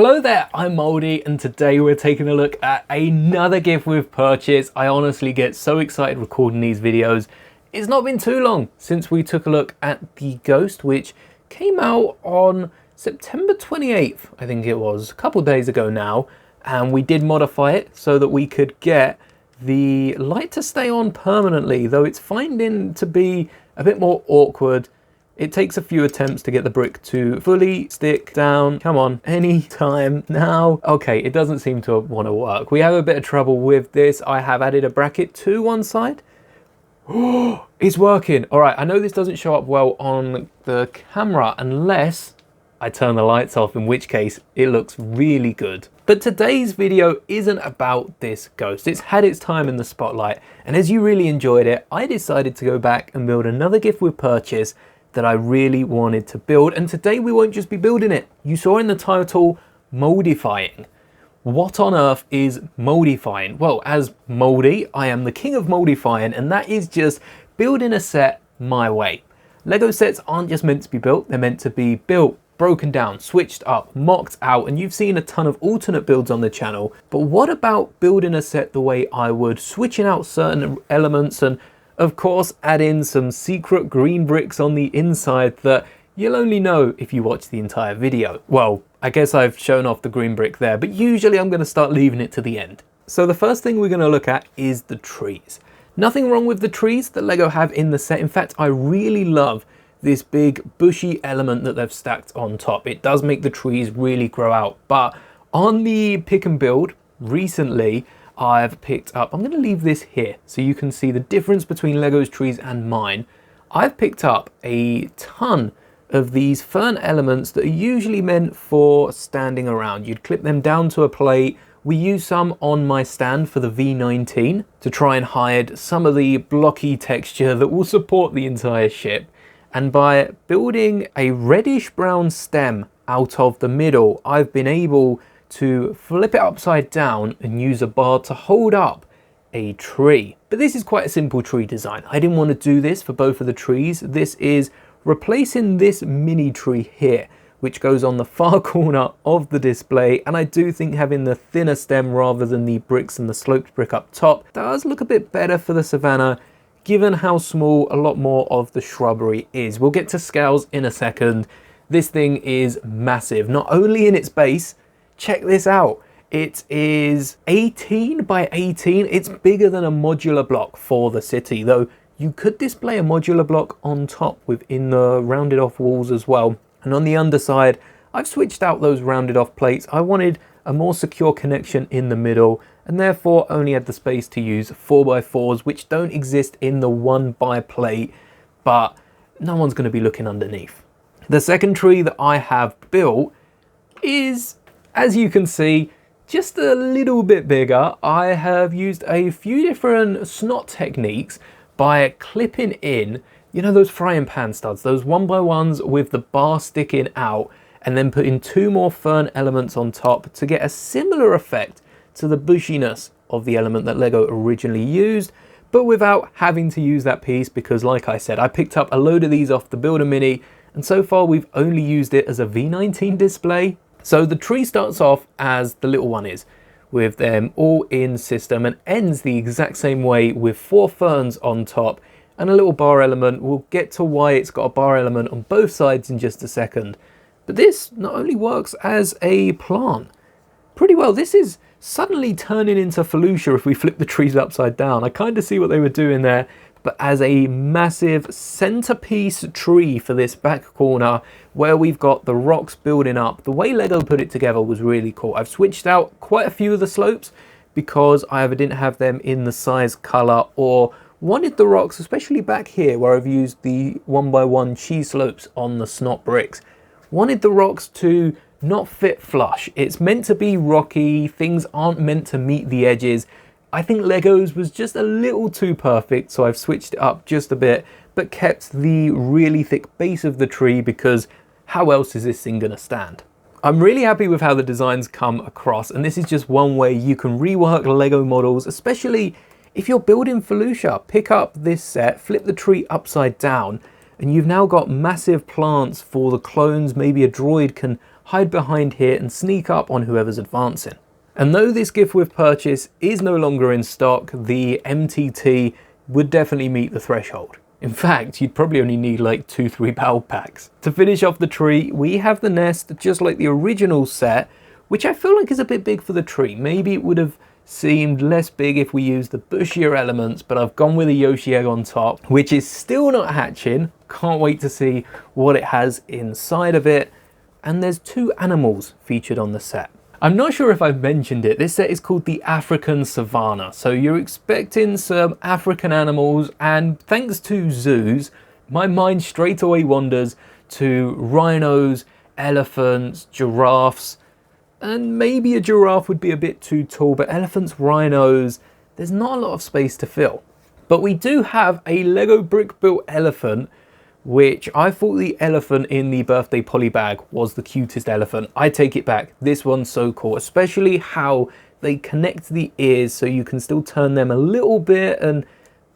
Hello there, I'm Mouldy, and today we're taking a look at another gift with purchase. I honestly get so excited recording these videos. It's not been too long since we took a look at the Ghost, which came out on September 28th, I think it was, a couple days ago now, and we did modify it so that we could get the light to stay on permanently, though it's finding to be a bit more awkward. It takes a few attempts to get the brick to fully stick down. Come on, any time now. Okay, it doesn't seem to want to work. We have a bit of trouble with this. I have added a bracket to one side. Oh, it's working. All right, I know this doesn't show up well on the camera unless I turn the lights off, in which case it looks really good. But today's video isn't about this Ghost. It's had its time in the spotlight, and as you really enjoyed it, I decided to go back and build another gift with purchase that I really wanted to build. And today we won't just be building it. You saw in the title, Mouldie-fying. What on earth is Mouldie-fying? Well, as Mouldy, I am the king of Mouldie-fying, and that is just building a set my way. Lego sets aren't just meant to be built, they're meant to be built, broken down, switched up, mocked out, and you've seen a ton of alternate builds on the channel. But what about building a set the way I would, switching out certain elements and of course add in some secret green bricks on the inside that you'll only know if you watch the entire video. Well, I guess I've shown off the green brick there, but usually I'm going to start leaving it to the end. So the first thing we're going to look at is the trees. Nothing wrong with the trees that Lego have in the set. In fact, I really love this big bushy element that they've stacked on top. It does make the trees really grow out. But on the pick and build recently, I've picked up, I'm going to leave this here so you can see the difference between Lego's trees and mine. I've picked up a ton of these fern elements that are usually meant for standing around. You'd clip them down to a plate. We use some on my stand for the V19 to try and hide some of the blocky texture that will support the entire ship. And by building a reddish brown stem out of the middle, I've been able to flip it upside down and use a bar to hold up a tree. But this is quite a simple tree design. I didn't want to do this for both of the trees. This is replacing this mini tree here, which goes on the far corner of the display. And I do think having the thinner stem rather than the bricks and the sloped brick up top does look a bit better for the Savanna, given how small a lot more of the shrubbery is. We'll get to scales in a second. This thing is massive, not only in its base. Check this out. It is 18 by 18. It's bigger than a modular block for the city, though you could display a modular block on top within the rounded off walls as well. And on the underside, I've switched out those rounded off plates. I wanted a more secure connection in the middle, and therefore only had the space to use 4x4s, which don't exist in the 1x plate, but no one's going to be looking underneath. The second tree that I have built is, as you can see, just a little bit bigger. I have used a few different snot techniques by clipping in, you know, those frying pan studs, those 1x1s with the bar sticking out, and then putting two more fern elements on top to get a similar effect to the bushiness of the element that Lego originally used, but without having to use that piece because, like I said, I picked up a load of these off the Builder Mini, and so far we've only used it as a V19 display. So the tree starts off as the little one is, with them all in system, and ends the exact same way with 4 ferns on top and a little bar element. We'll get to why it's got a bar element on both sides in just a second. But this not only works as a plant pretty well, this is suddenly turning into Felucia if we flip the trees upside down. I kind of see what they were doing there, but as a massive centerpiece tree for this back corner where we've got the rocks building up. The way Lego put it together was really cool. I've switched out quite a few of the slopes because I either didn't have them in the size, color, or wanted the rocks, especially back here where I've used the 1x1 cheese slopes on the snot bricks, wanted the rocks to not fit flush. It's meant to be rocky, things aren't meant to meet the edges. I think Lego's was just a little too perfect, so I've switched it up just a bit, but kept the really thick base of the tree because how else is this thing gonna stand? I'm really happy with how the designs come across, and this is just one way you can rework Lego models, especially if you're building Felucia. Pick up this set, flip the tree upside down, and you've now got massive plants for the clones. Maybe a droid can hide behind here and sneak up on whoever's advancing. And though this gift with purchase is no longer in stock, the MTT would definitely meet the threshold. In fact, you'd probably only need like 2-3 battle packs. To finish off the tree, we have the nest just like the original set, which I feel like is a bit big for the tree. Maybe it would have seemed less big if we used the bushier elements, but I've gone with a Yoshi egg on top, which is still not hatching. Can't wait to see what it has inside of it. And there's 2 animals featured on the set. I'm not sure if I've mentioned it, this set is called the African Savanna. So you're expecting some African animals, and thanks to zoos, my mind straight away wanders to rhinos, elephants, giraffes, and maybe a giraffe would be a bit too tall, but elephants, rhinos, there's not a lot of space to fill. But we do have a Lego brick built elephant, which I thought the elephant in the birthday poly bag was the cutest elephant. I take it back, this one's so cool, especially how they connect the ears so you can still turn them a little bit, and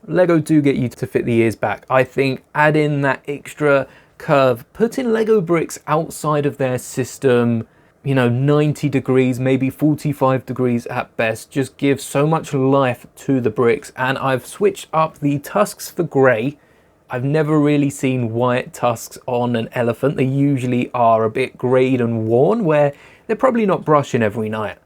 Lego do get you to fit the ears back. I think add in that extra curve, putting Lego bricks outside of their system, you know, 90 degrees, maybe 45 degrees at best, just gives so much life to the bricks. And I've switched up the tusks for grey. I've never really seen white tusks on an elephant. They usually are a bit greyed and worn, where they're probably not brushing every night.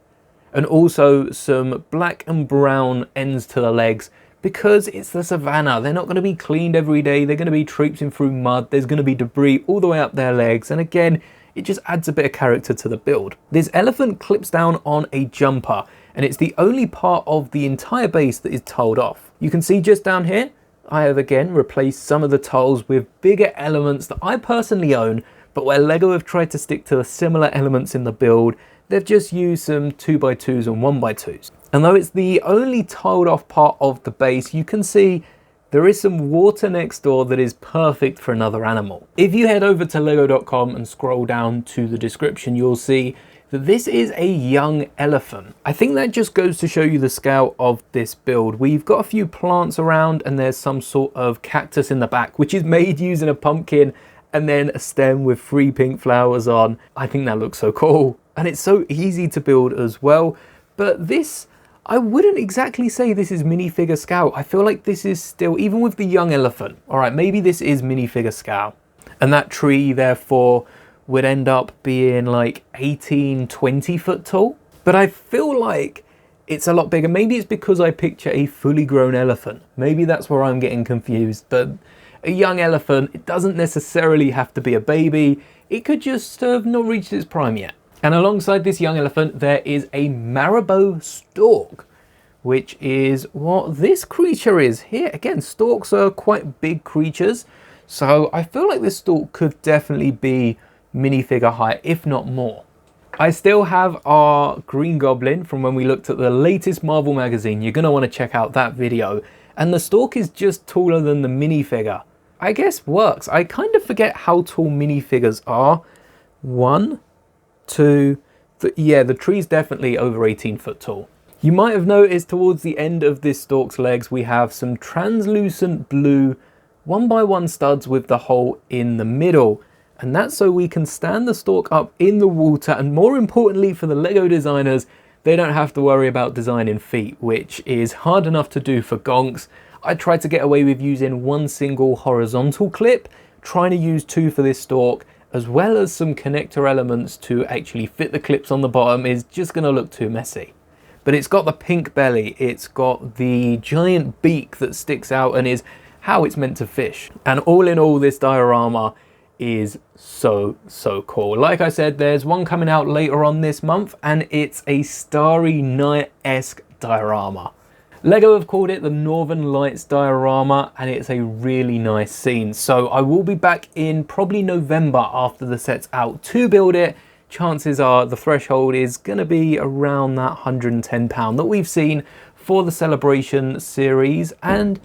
And also some black and brown ends to the legs, because it's the Savanna. They're not going to be cleaned every day. They're going to be traipsing through mud. There's going to be debris all the way up their legs. And again, it just adds a bit of character to the build. This elephant clips down on a jumper, and it's the only part of the entire base that is tiled off. You can see just down here, I have again replaced some of the tiles with bigger elements that I personally own, but where Lego have tried to stick to the similar elements in the build, they've just used some 2x2s and 1x2s. And though it's the only tiled off part of the base, you can see there is some water next door that is perfect for another animal. If you head over to lego.com and scroll down to the description, you'll see that this is a young elephant. I think that just goes to show you the scale of this build. We've got a few plants around, and there's some sort of cactus in the back, which is made using a pumpkin and then a stem with 3 pink flowers on. I think that looks so cool. And it's so easy to build as well. But this, I wouldn't exactly say this is minifigure scale. I feel like this is still, even with the young elephant, all right, maybe this is minifigure scale. And that tree, therefore, would end up being like 18, 20 foot tall. But I feel like it's a lot bigger. Maybe it's because I picture a fully grown elephant. Maybe that's where I'm getting confused. But a young elephant, it doesn't necessarily have to be a baby. It could just have not reached its prime yet. And alongside this young elephant, there is a marabou stork, which is what this creature is here. Again, storks are quite big creatures, so I feel like this stork could definitely be minifigure height, if not more. I still have our Green Goblin from when we looked at the latest Marvel magazine. You're going to want to check out that video. And the stork is just taller than the minifigure. I guess works. I kind of forget how tall minifigures are. 1, 2, yeah, the tree's definitely over 18 foot tall. You might have noticed towards the end of this stork's legs, we have some translucent blue 1x1 studs with the hole in the middle. And that's so we can stand the stork up in the water, and more importantly for the Lego designers, they don't have to worry about designing feet, which is hard enough to do for gonks. I tried to get away with using 1 single horizontal clip, trying to use 2 for this stork, as well as some connector elements to actually fit the clips on the bottom is just going to look too messy. But it's got the pink belly, it's got the giant beak that sticks out and is how it's meant to fish. And all in all, this diorama is so cool. Like I said, there's one coming out later on this month, and it's a Starry Night-esque diorama. Lego have called it the Northern Lights diorama, and it's a really nice scene. So I will be back in probably November after the set's out to build it. Chances are the threshold is going to be around that £110 that we've seen for the Celebration series, and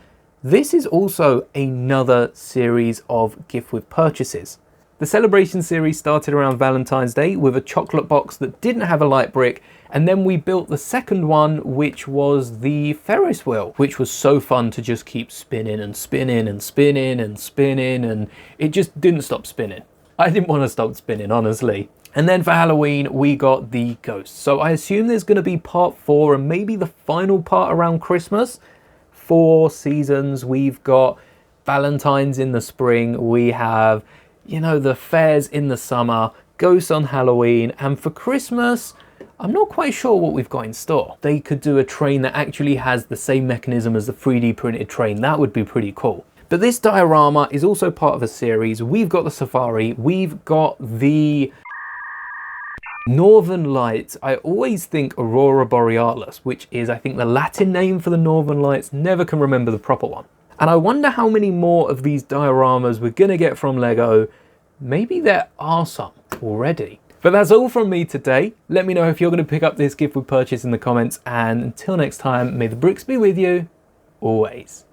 this is also another series of gift with purchases. The Celebration series started around Valentine's Day with a chocolate box that didn't have a light brick, and then we built the second one, which was the Ferris wheel, which was so fun to just keep spinning and spinning and spinning and spinning, and it just didn't stop spinning. I didn't want to stop spinning, honestly. And then for Halloween, we got the Ghost. So I assume there's going to be part 4 and maybe the final part around Christmas. 4 seasons. We've got Valentine's in the spring. We have, you know, the fairs in the summer, Ghosts on Halloween. And for Christmas, I'm not quite sure what we've got in store. They could do a train that actually has the same mechanism as the 3D printed train. That would be pretty cool. But this diorama is also part of a series. We've got the Safari. We've got the Northern Lights. I always think Aurora Borealis, which is, I think, the Latin name for the Northern Lights. Never can remember the proper one. And I wonder how many more of these dioramas we're gonna get from Lego. Maybe there are some already. But that's all from me today. Let me know if you're gonna pick up this gift with purchase in the comments. And until next time, may the bricks be with you, always.